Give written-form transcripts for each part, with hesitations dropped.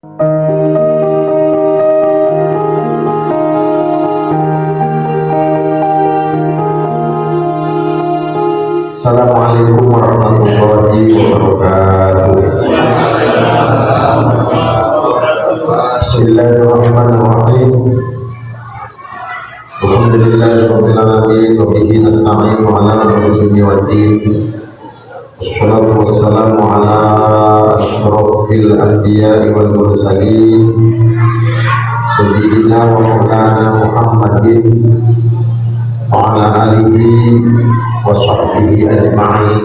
Assalamualaikum warahmatullahi wabarakatuh. Bismillahirrahmanirrahim. Alhamdulillahirabbil alamin wa bihi nasta'inu ala umuri waddin. Wassalatu wassalamu ala asyrafil anbiya'i wal mursalin sayyidina wa maulana Muhammadin wa ala alihi wa sahbihi ajma'in.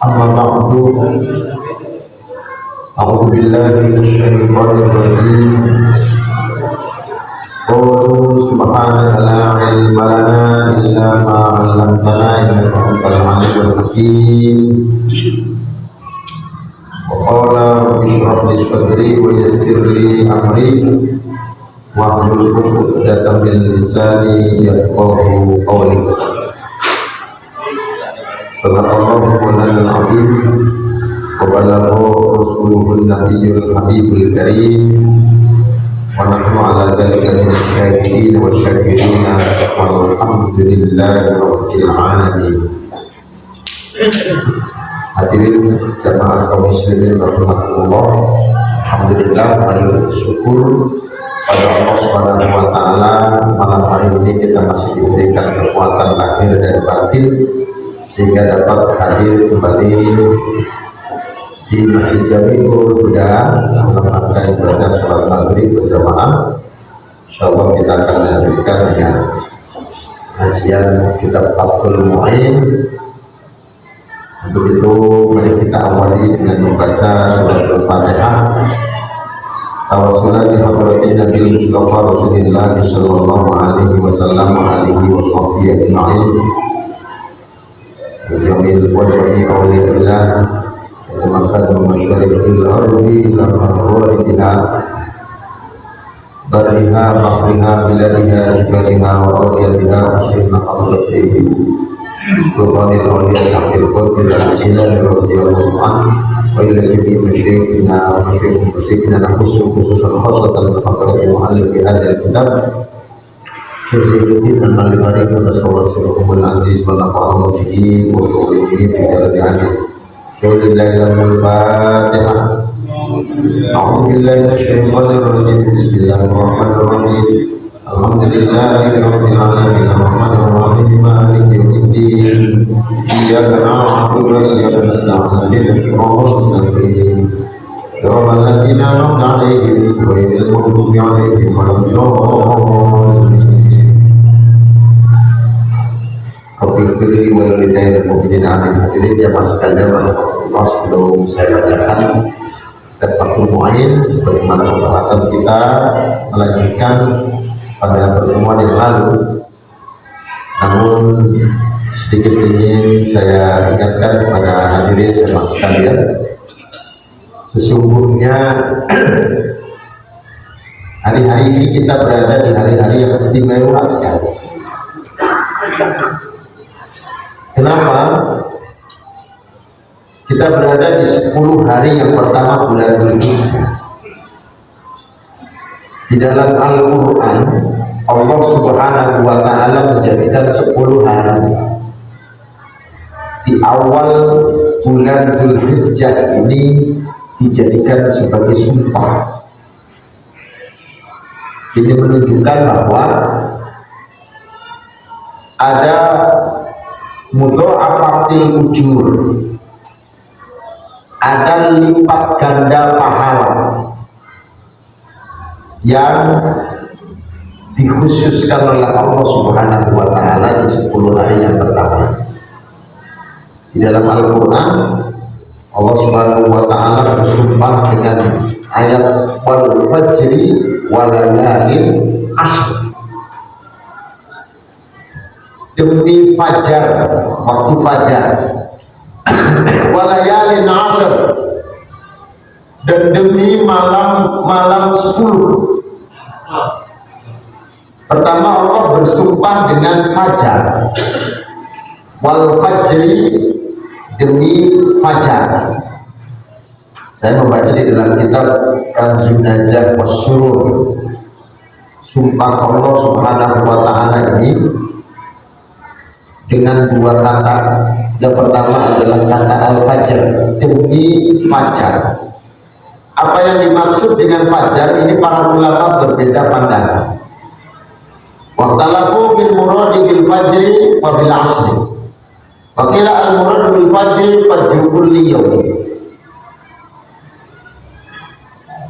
Amma ba'du. A'udzu billahi minasyaitonir rajim. Qul subhanaka la ilma lana illa ma 'allamtana innaka antal alimul hakim. Wa qala rabbi shrah li sadri wa yassir li amri wahlul 'uqdatam min lisani yafqahu qawli. Sallallahu alaihi wa sallam wa balagha rasuluhun nabiyyul habibul karim wa nahnu ala dzalika minasy syahidin wa syakirin walhamdulillahi rabbil alamin. Hadirin jamaah kaum muslimin rahimakumullah, alhamdulillah, mari bersyukur pada Allah Subhanahu wa taala, malam hari ini kita masih diberikan kekuatan lahir dan batin sehingga dapat hadir kembali di Masjid Jami'ul Huda dalam rangka ibadah sholat maghrib berjamaah. Insyaallah kita akan lanjutkan dengan kajian kitab Fathul Mu'in. Untuk itu mari kita awali dengan membaca surat Al-Fatihah. Tawassulan bi hadratin Nabi Mustafa Rasulullah sallallahu alaihi wasallam wa alihi wa sahbihi ajma'in. Jamil wajhi awliyaillah makan masyarakat ardi ila maghribiha dariha bahriha biladiha jibaliha wa ardiyatiha asyirna qadratihi sultanil awliya tahtil qadir al-jilan radiyallahu anhu wa ila jami'i musyrikina nahussu khususan khasatan al-fatrati mu'allif di hadal kitab Syekhuddin al-Malibari Nasallallahu al-Aziz wa nafa'allahu bihi wa tu'lihi bi jalali aziz. Bismillahirrahmanirrahim. Fatihah. A'udzu billahi minasyaitonir rajim. Bismillahirrahmanirrahim. Alhamdulillahirabbil alamin arrahmanir rahim maliki yaumiddin. Iyyaka na'budu wa iyyaka nasta'in ihdinas siratal mustaqim. Siratal ladzina an'amta 'alaihim ghairil maghdubi 'alaihim waladdallin. Kepilih walidain dan mukminin amin. Hadirin jamaah sekalian, rahmatullah, sebelum saya bacakan Fathul Mu'in sebagaimana pembahasan kita melanjutkan pada pertemuan yang lalu, namun sedikit ingin saya ingatkan kepada hadirin jamaah sekalian, sesungguhnya hari-hari ini kita berada di hari-hari yang istimewa sekali. Kenapa? Kita berada di 10 hari yang pertama bulan Dzulhijjah. Di dalam Al-Quran, Allah Subhanahu wa ta'ala menjadikan 10 hari di awal bulan Dzulhijjah ini dijadikan sebagai sumpah. Ini menunjukkan bahwa ada mudha'afatil ujur, ada lipat ganda pahala yang dikhususkan oleh Allah Subhanahu wa ta'ala di 10 hari yang pertama. Di dalam Al-Quran, Allah Subhanahu wa ta'ala bersumpah dengan ayat wal fajri wal layalin ashr, demi fajar, waktu fajar, walayalin ashr, dan demi malam 10. Pertama Allah bersumpah dengan fajar, wal fajri, demi fajar. Saya membaca di dalam kitab Kanzun Najah Wasyurur, sumpah Allah Subhanahu wa Ta'ala ini dengan dua kata. Yang pertama adalah kata al-fajr, demi fajar. Apa yang dimaksud dengan fajar ini para ulama berbeda pandangan. Waqtalafu bil muradi bil fajri wa bil asri. Wa qila al murad bil fajri fajru kulli yawm.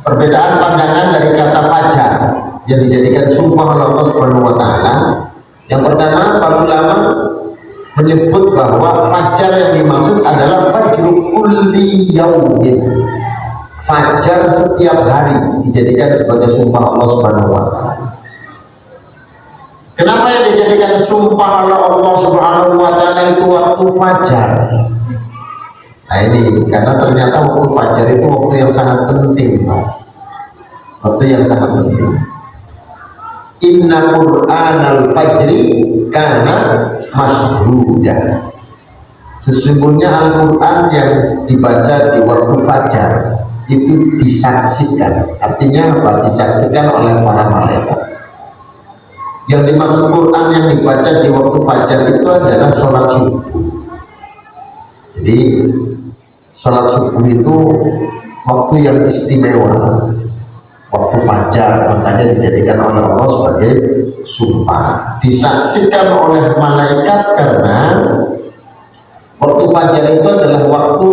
Perbedaan pandangan dari kata fajar yang dijadikan sumpah Allah Subhanahu wa Ta'ala. Yang pertama, para ulama menyebut bahwa fajar yang dimaksud adalah fajru kulli yaumin, fajar setiap hari dijadikan sebagai sumpah Allah Subhanahu wa Ta'ala. Kenapa yang dijadikan sumpah Allah Subhanahu wa Ta'ala itu waktu fajar? Nah ini karena ternyata waktu fajar itu waktu yang sangat penting, Pak. Waktu yang sangat penting. Inna Qur'anal fajri kana mashhuda. Sesungguhnya Al-Quran yang dibaca di waktu fajar itu disaksikan. Artinya apa? Disaksikan oleh para malaikat. Yang dimaksud Quran yang dibaca di waktu fajar itu adalah sholat subuh. Jadi sholat subuh itu waktu yang istimewa, waktu fajar, makanya dijadikan oleh Allah sebagai sumpah. Disaksikan oleh malaikat karena waktu fajar itu adalah waktu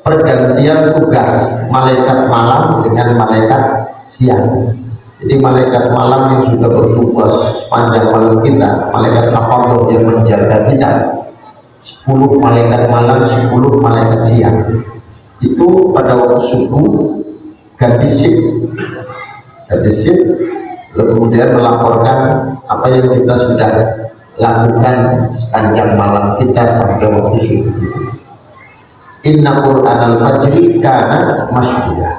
pergantian tugas malaikat malam dengan malaikat siang. Jadi malaikat malam yang sudah bertugas sepanjang malam kita, malaikat hafadz yang menjaga kita, 10 malaikat malam, 10 malaikat siang, itu pada waktu subuh ganti shift, lalu kemudian melaporkan apa yang kita sudah lakukan sepanjang malam kita sampai waktu subuh. Inna Qur'anal fajri kana mashhuda.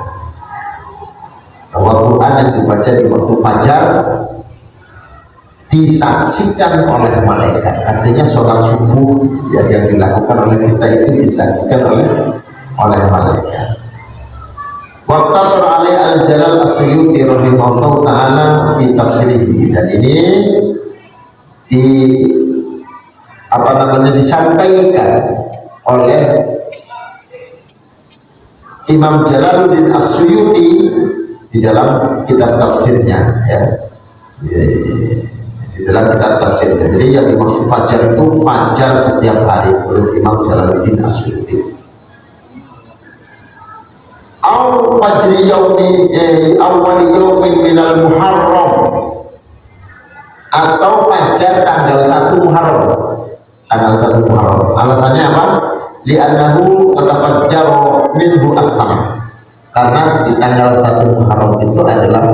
Bahwa Quran yang dibaca di waktu fajar disaksikan oleh malaikat. Artinya sholat subuh yang dilakukan oleh kita itu disaksikan oleh malaikat. Waktu surah Ali Al-Jalal As-Suyuti rahimahullah ta'ala fi tafsirihi, dan ini disampaikan oleh Imam Jalaluddin As-Suyuti di dalam kitab tafsirnya, ya, di dalam kitab tafsirnya. Jadi yang dimaksud fajar itu fajar setiap hari oleh Imam Jalaluddin As-Suyuti. Au fajri yaumi awal yaumin minal Muharram, atau fajar tanggal 1 Muharram. Tanggal 1 Muharram. Alasannya apa? Li'annahu tatafajjaru minhu as-sama. Karena di tanggal 1 Muharram itu adalah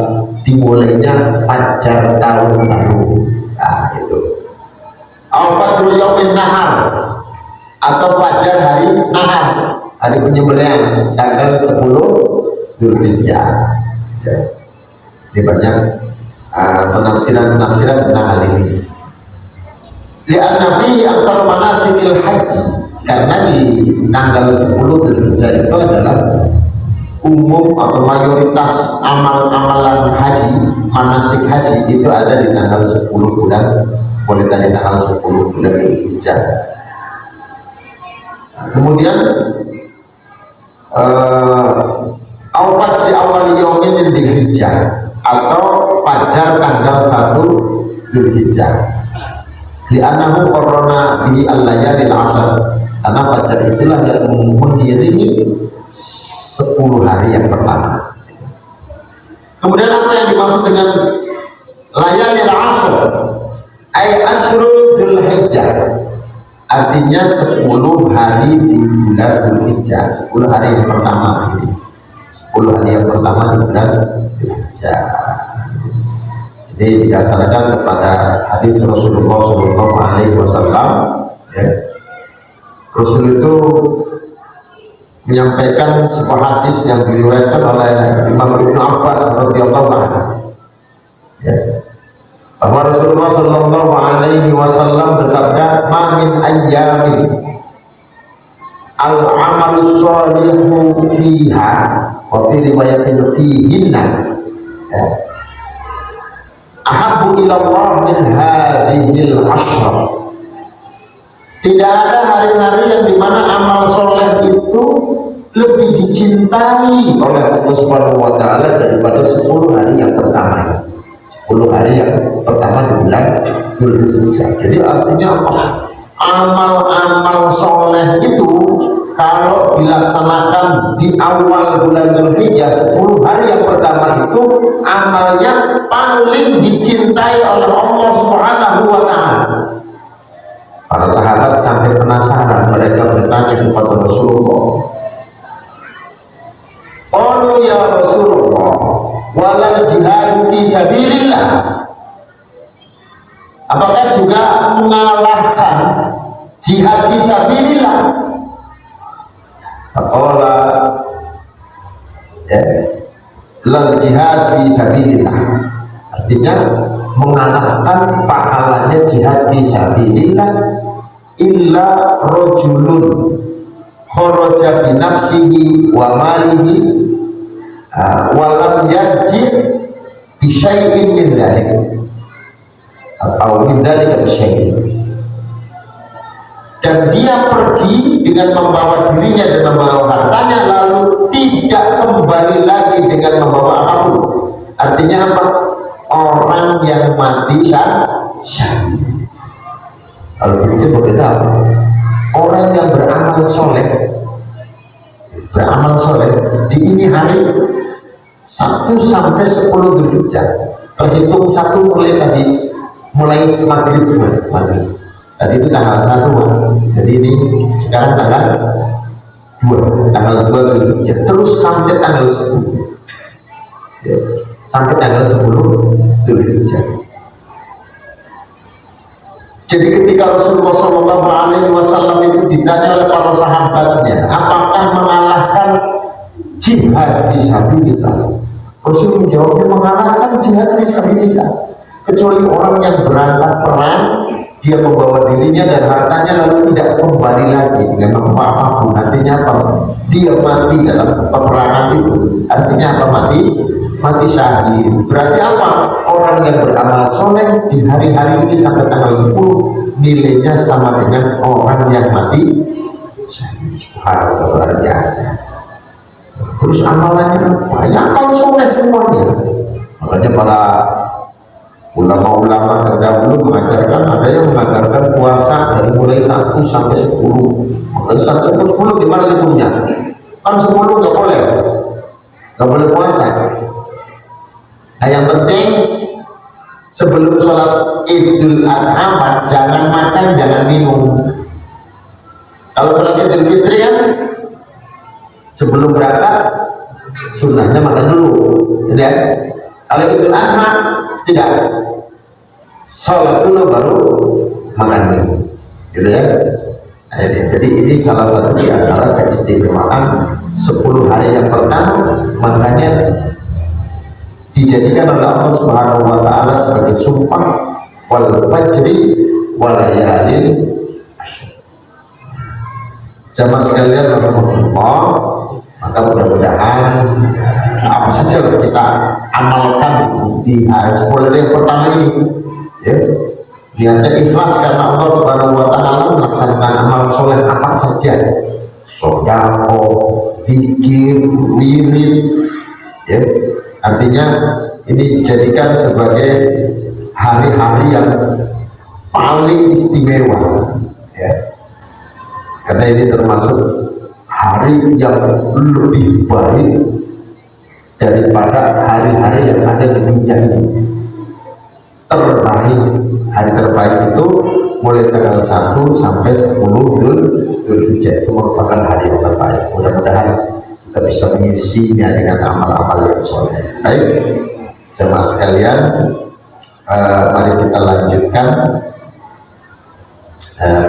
dimulainya fajar tahun baru. Nah itu. Al-fajru yaumin nahar, atau fajar hari nahar, hari penyembelihan, tanggal 10 Dzulhijjah. Ya. Ini banyak penafsiran tentang hal ini. Li'anna fihi aktsar manasikil haji, karena di tanggal 10 Dzulhijjah itu adalah umum atau mayoritas amal-amalan haji, manasik haji itu ada di tanggal 10 bulan, boleh dari tanggal 10 bulan Dzulhijjah. Kemudian al-fajri awal yaumin min Dzulhijjah, atau fajar tanggal 1 Dzulhijjah. Li'annahu qarrana bihi al-layalil 'ashr, karena fajar itulah yang mengiringi 10 hari yang pertama. Kemudian apa yang dimaksud dengan layalil 'ashr? Ay asyrul Dzulhijjah, artinya 10 hari di bulan Dzulhijjah, 10 hari yang pertama ini, 10 hari yang pertama di bulan Dzulhijjah. Jadi didasarkan kepada hadis Rasulullah SAW, ya. Rasul itu menyampaikan sebuah hadis yang diriwayatkan oleh Imam Ibnu Abbas radhiyallahu anhu, ya, bahwa Rasulullah SAW bersabda, "Ma min ayyamin al-amalus sholihu fiha wa fi riwayatin fihinna, ya, ahabbu ilallah min hadhil ashr. Tidak ada hari-hari yang dimana amal soleh itu lebih dicintai oleh Allah Subhanahu wa Ta'ala daripada 10 hari yang pertama. 10 hari yang pertama di bulan Dzulhijjah. Jadi artinya apa? Amal-amal soleh itu kalau dilaksanakan di awal bulan Dzulhijjah, 10 hari yang pertama itu amalnya paling dicintai oleh Allah Subhanahu wa Ta'ala. Para sahabat sampai penasaran, mereka bertanya kepada Rasulullah, "Qalu ya Rasulullah, walal jihad fi sabilillah." Apakah juga mengalahkan jihad fi sabilillah? Faqala, ya, lal jihad fi sabilillah, artinya mengalahkan pahalanya jihad fi sabilillah illa rajulun kharaja bi nafsihi wa malihi wa lam yarji bi syai'in min dzalik atau min dzalika bi syai'in, dan dia pergi dengan membawa dirinya dan membawa hartanya lalu tidak kembali lagi dengan membawa apapun. Artinya apa? Orang yang mati syahid. Kalau begitu berbeda. Orang yang beramal soleh di ini hari 1 sampai 10 Dzulhijjah, terhitung 1 mulai maghrib. Tadi itu tanggal 1, jadi ini sekarang tanggal 2 Dzulhijjah, terus sampai tanggal 10, ya, sampai tanggal 10 Dzulhijjah. Jadi ketika Rasulullah SAW itu ditanya oleh para sahabatnya, apakah mengalahkan jihad fisabilillah? Rasul menjawabnya, mengalahkan jihad fisabilillah, kecuali orang yang berangkat perang, dia membawa dirinya dan hartanya lalu tidak kembali lagi dengan apapun. Artinya apa? Dia mati dalam peperangan itu. Artinya apa? Mati syahid. Berarti apa? Orang yang beramal soleh di hari-hari ini sampai tanggal 10 nilainya sama dengan orang yang mati syahid. Subhanallah, luar biasa. Terus amalannya apa? Ya amal soleh semuanya. Makanya para ulama-ulama terdahulu mengajarkan, ada yang mengajarkan puasa dari mulai 1 sampai 10. Dari 1 sampai 10 gimana hitungnya? Kan 10 nggak boleh puasa. Nah, yang penting sebelum sholat Idul Adha jangan makan, jangan minum. Kalau sholat Idul Fitri kan sebelum berangkat sunnahnya makan dulu, gitu ya. Kalau Idul Adha tidak, sholat dulu baru makan minum, gitu ya. Nah, jadi ini salah satu di antara keistimewaan 10 hari yang pertama, makanya dijadikan oleh Allah Subhanahu wa Ta'ala sebagai sumpah wal fajri wal layalin ashr. Jamaah sekalian rahimahullah, maka mudah-mudahan apa saja kita amalkan di hari 10 yang pertama ini, ya, niatnya ikhlas karena Allah Subhanahu wa Ta'ala, melaksanakan amal soleh apa saja, sedekah, zikir, wirid, ya. Artinya ini dijadikan sebagai hari-hari yang paling istimewa, ya, karena ini termasuk hari yang lebih baik daripada hari-hari yang ada di dunia ini. Terbaik, hari terbaik itu mulai tanggal 1 sampai 10 Dzulhijjah, itu merupakan hari yang terbaik. Mudah-mudahan kita bisa mengisinya dengan amal-amal yang soleh. Baik, jemaah sekalian, mari kita lanjutkan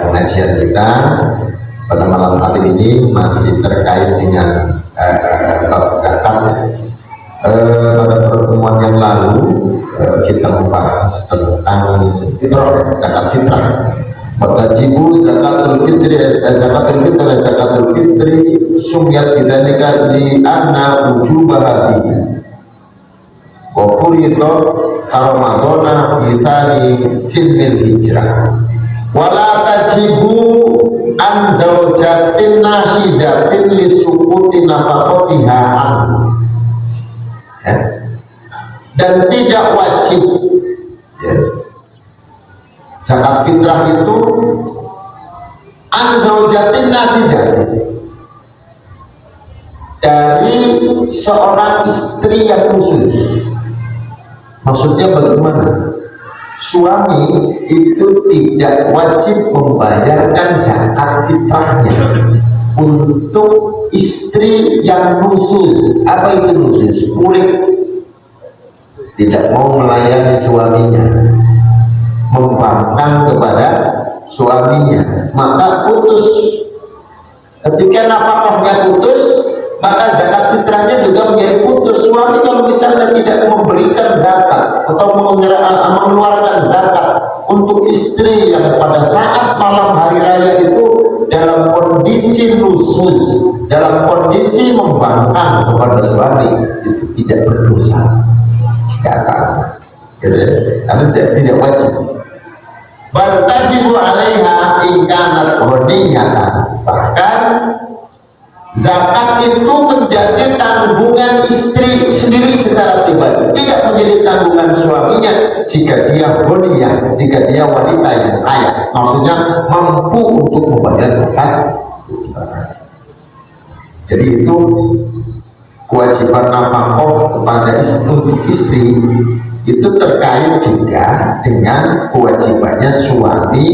pengajian kita pada malam hari ini, masih terkait dengan bab zakat. Pada pertemuan yang lalu kita membahas tentang fitrah, zakat fitrah. Watajibu zakatul fitri sumyat bidzalika li anna wujubaha bihi wa furida ramadhana fi thani sinil hijrah wala tajibu an zawjatin nasizatin lisukuti nafaqatiha ya. Dan tidak wajib ya. Zakat fitrah itu an zawjatin nasizatin dari seorang istri yang khusus. Maksudnya bagaimana? Suami itu tidak wajib membayarkan zakat fitrahnya untuk istri yang khusus. Apa itu khusus? Murid, tidak mau melayani suaminya, membangkang kepada suaminya, maka putus. Ketika nafkahnya putus, maka zakat fitrahnya juga menjadi putus. Suami kalau misalnya tidak memberikan zakat atau mengeluarkan zakat untuk istri yang pada saat malam hari raya itu dalam kondisi khusus, dalam kondisi membangkang kepada suami, itu tidak berdosa, tidak akan, gitu ya? Karena tidak wajib. Bal tajibu 'alaiha in kanat ghaniyatan. Bahkan zakat itu menjadi tanggungan istri sendiri secara pribadi, tidak menjadi tanggungan suaminya jika dia ghaniyah, jika dia wanita yang kaya, maksudnya mampu untuk membayar zakat. Jadi itu kewajiban nafkah kepada untuk istri itu terkait juga dengan kewajibannya suami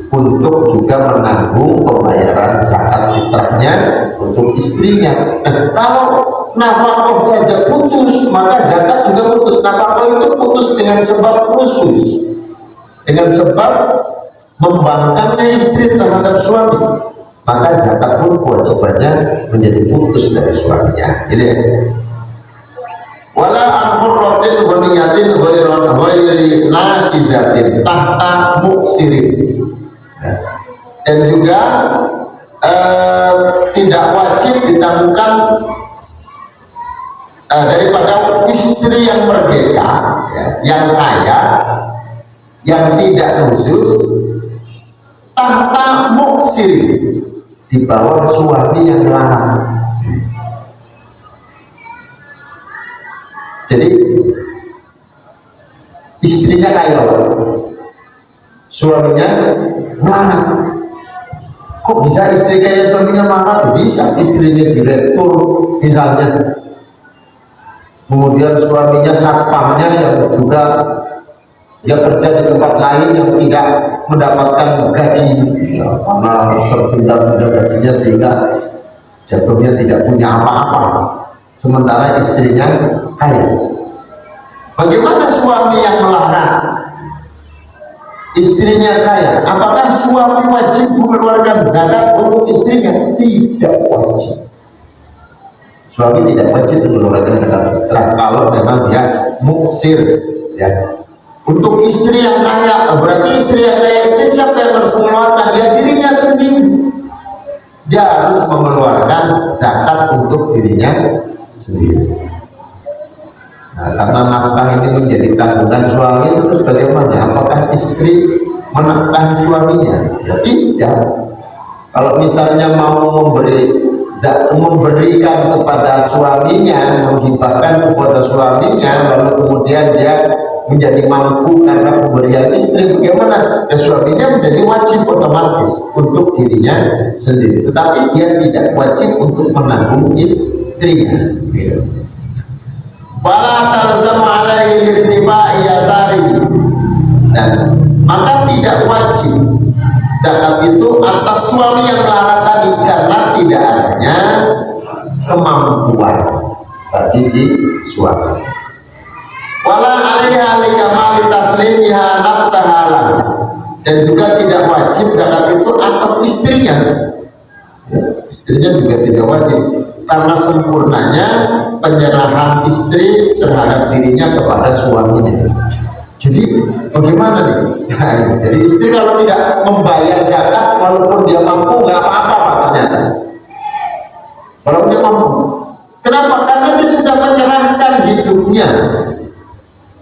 untuk juga menanggung pembayaran zakat fitrahnya untuk istrinya. Dan kalau nafkah saja putus, maka zakat juga putus. Nafkah itu putus dengan sebab khusus, dengan sebab membangkangnya istri terhadap suami, maka zakat pun kewajibannya menjadi putus dari suaminya. Jadi wala al-hurratin ghaniyatin ghairi nasizatin tahta muksirin. Dan juga tidak wajib ditanggungan daripada istri yang merdeka ya, yang kaya, yang tidak khusus, tahta muksirin, di bawah suami yang larang. Jadi istrinya kaya, suaminya marah. Kok bisa istri kaya suaminya marah? Bisa, istrinya direktur misalnya, kemudian suaminya satpamnya yang juga dia kerja di tempat lain yang tidak mendapatkan gaji ya, karena tertunda-tunda gajinya sehingga jatuhnya tidak punya apa-apa, sementara istrinya kaya. Bagaimana suami yang melarang istrinya kaya? Apakah suami wajib mengeluarkan zakat untuk istrinya? Tidak wajib. Suami tidak wajib mengeluarkan zakat fitrah kalau memang dia muksir ya. Untuk istri yang kaya, berarti istri yang kaya itu siapa yang harus mengeluarkan? Ya dirinya sendiri. Dia harus mengeluarkan zakat untuk dirinya sendiri. Nah, karena nafkah ini menjadi tanggungan suami, terus bagaimana? Apakah istri menafkahi suaminya? Ya tidak. Kalau misalnya mau memberikan kepada suaminya, menghibahkan kepada suaminya, lalu kemudian dia menjadi mampu karena pemberian istri, bagaimana? Ya suaminya menjadi wajib otomatis untuk dirinya sendiri, tetapi dia tidak wajib untuk menanggung istrinya. Fala talzamu alaihi irtifa'i yasari. Dan maka tidak wajib zakat itu atas suami yang melarang tadi karena tidak adanya kemampuan bagi si suami. Wala alaiha likamali taslimiha nafsaha, dan juga tidak wajib zakat itu atas istrinya. Istrinya juga tidak wajib karena sempurnanya penyerahan istri terhadap dirinya kepada suaminya. Jadi bagaimana nih? Jadi istri kalau tidak membayar zakat walaupun dia mampu nggak apa-apa Pak, ternyata. Walaupun dia mampu. Kenapa? Karena dia sudah menyerahkan hidupnya,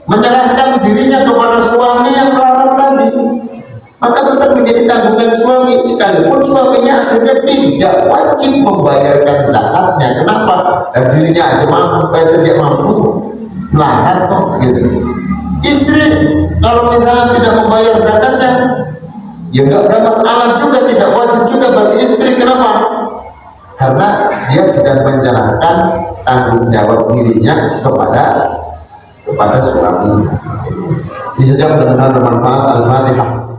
menyerahkan dirinya kepada suami yang melarat tadi. Maka tetap menjadi tanggungan suami, sekalipun suaminya akhirnya tidak wajib membayarkan zakatnya. Kenapa? Dan dirinya aja mampu, kayak tidak mampu, melarat kok gitu. Istri kalau misalnya tidak membayar zakatnya, ya nggak ada masalah juga, tidak wajib juga bagi istri. Kenapa? Karena dia sudah menyerahkan tanggung jawab dirinya kepada suami. Bisa jawab dengan bermanfaat. Al-Fatihah.